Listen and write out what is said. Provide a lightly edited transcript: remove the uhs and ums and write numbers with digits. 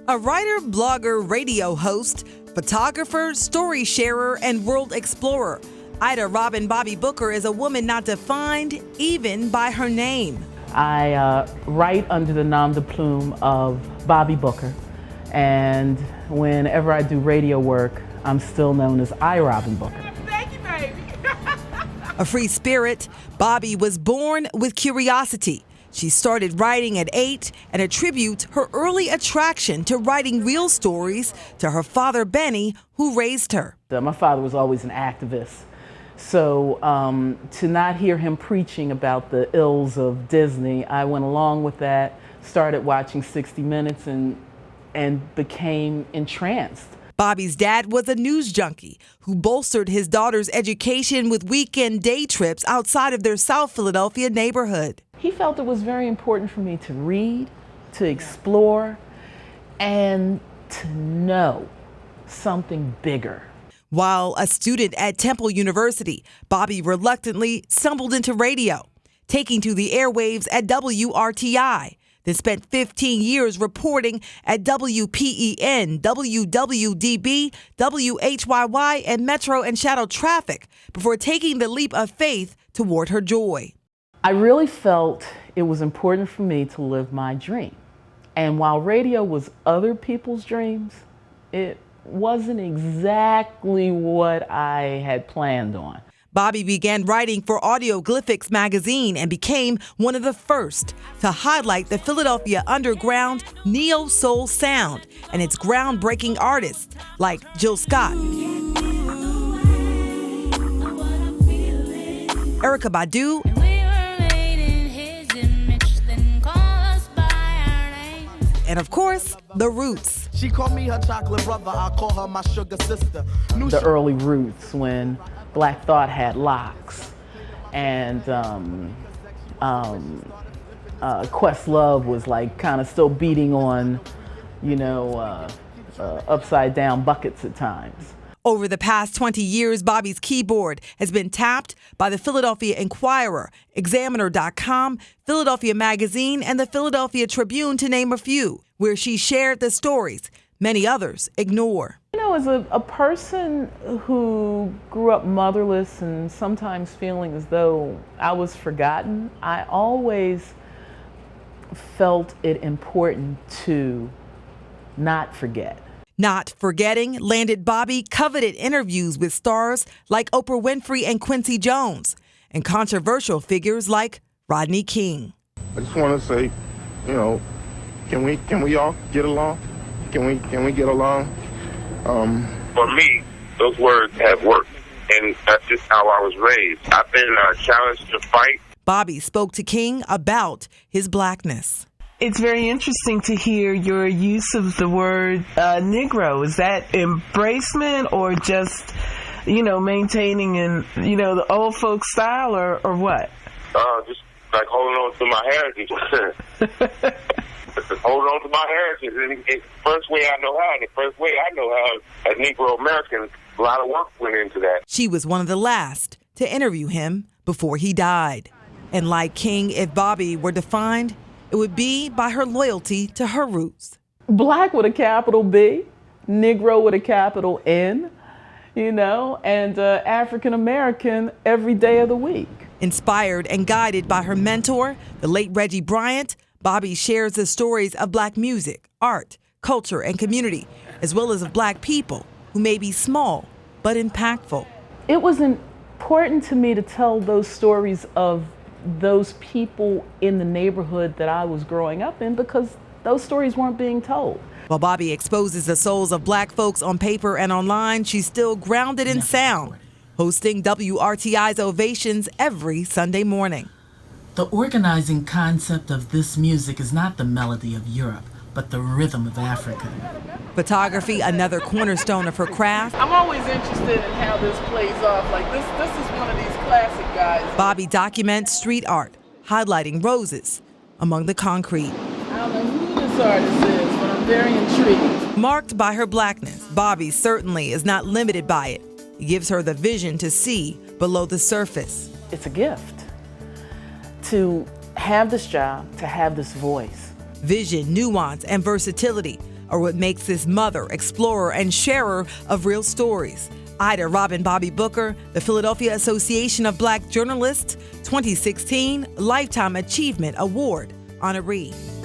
A writer, blogger, radio host, photographer, story sharer, and world explorer, Ida Robin Bobbi Booker is a woman not defined even by her name. I write under the nom de plume of Bobbi Booker, and whenever I do radio work, I'm still known as I Robin Booker. Thank you, baby. A free spirit, Bobbi was born with curiosity. She started writing at 8 and attributes her early attraction to writing real stories to her father, Benny, who raised her. My father was always an activist. So to not hear him preaching about the ills of Disney, I went along with that, started watching 60 Minutes and became entranced. Bobbi's dad was a news junkie who bolstered his daughter's education with weekend day trips outside of their South Philadelphia neighborhood. He felt it was very important for me to read, to explore, and to know something bigger. While a student at Temple University, Bobbi reluctantly stumbled into radio, taking to the airwaves at WRTI, then spent 15 years reporting at WPEN, WWDB, WHYY, and Metro and Shadow Traffic before taking the leap of faith toward her joy. I really felt it was important for me to live my dream. And while radio was other people's dreams, it wasn't exactly what I had planned on. Bobbi began writing for Audioglyphics magazine and became one of the first to highlight the Philadelphia underground neo-soul sound and its groundbreaking artists like Jill Scott, Erykah Badu, and of course, The Roots. She called me her chocolate brother, I call her my sugar sister. The early Roots, when Black Thought had locks, and Questlove was like kind of still beating on, upside down buckets at times. Over the past 20 years, Bobbi's keyboard has been tapped by the Philadelphia Inquirer, Examiner.com, Philadelphia Magazine, and the Philadelphia Tribune, to name a few, where she shared the stories many others ignore. As a person who grew up motherless and sometimes feeling as though I was forgotten, I always felt it important to not forget. Not forgetting landed Bobbi coveted interviews with stars like Oprah Winfrey and Quincy Jones, and controversial figures like Rodney King. I just want to say, can we all get along? Can we get along? For me, those words have worked, and that's just how I was raised. I've been challenged to fight. Bobbi spoke to King about his blackness. It's very interesting to hear your use of the word Negro. Is that embracement or just, maintaining in, the old folk style or what? Just like holding on to my heritage. Holding on to my heritage. And the first way I know how, as Negro American, a lot of work went into that. She was one of the last to interview him before he died. And like King, if Bobbi were defined, it would be by her loyalty to her roots. Black with a capital B, Negro with a capital N, and African American every day of the week. Inspired and guided by her mentor, the late Reggie Bryant, Bobbi shares the stories of Black music, art, culture, and community, as well as of Black people who may be small but impactful. It was important to me to tell those stories of those people in the neighborhood that I was growing up in because those stories weren't being told. While Bobbi exposes the souls of Black folks on paper and online, she's still grounded in sound, hosting WRTI's Ovations every Sunday morning. The organizing concept of this music is not the melody of Europe, but the rhythm of Africa. Photography, another cornerstone of her craft. I'm always interested in how this plays off. Like this is one of these classic guys. Bobbi documents street art, highlighting roses among the concrete. I don't know who this artist is, but I'm very intrigued. Marked by her Blackness, Bobbi certainly is not limited by it. It gives her the vision to see below the surface. It's a gift to have this job, to have this voice. Vision, nuance, and versatility. or what makes this mother, explorer, and sharer of real stories? Ida Robin Bobbi Booker, the Philadelphia Association of Black Journalists 2016 Lifetime Achievement Award honoree.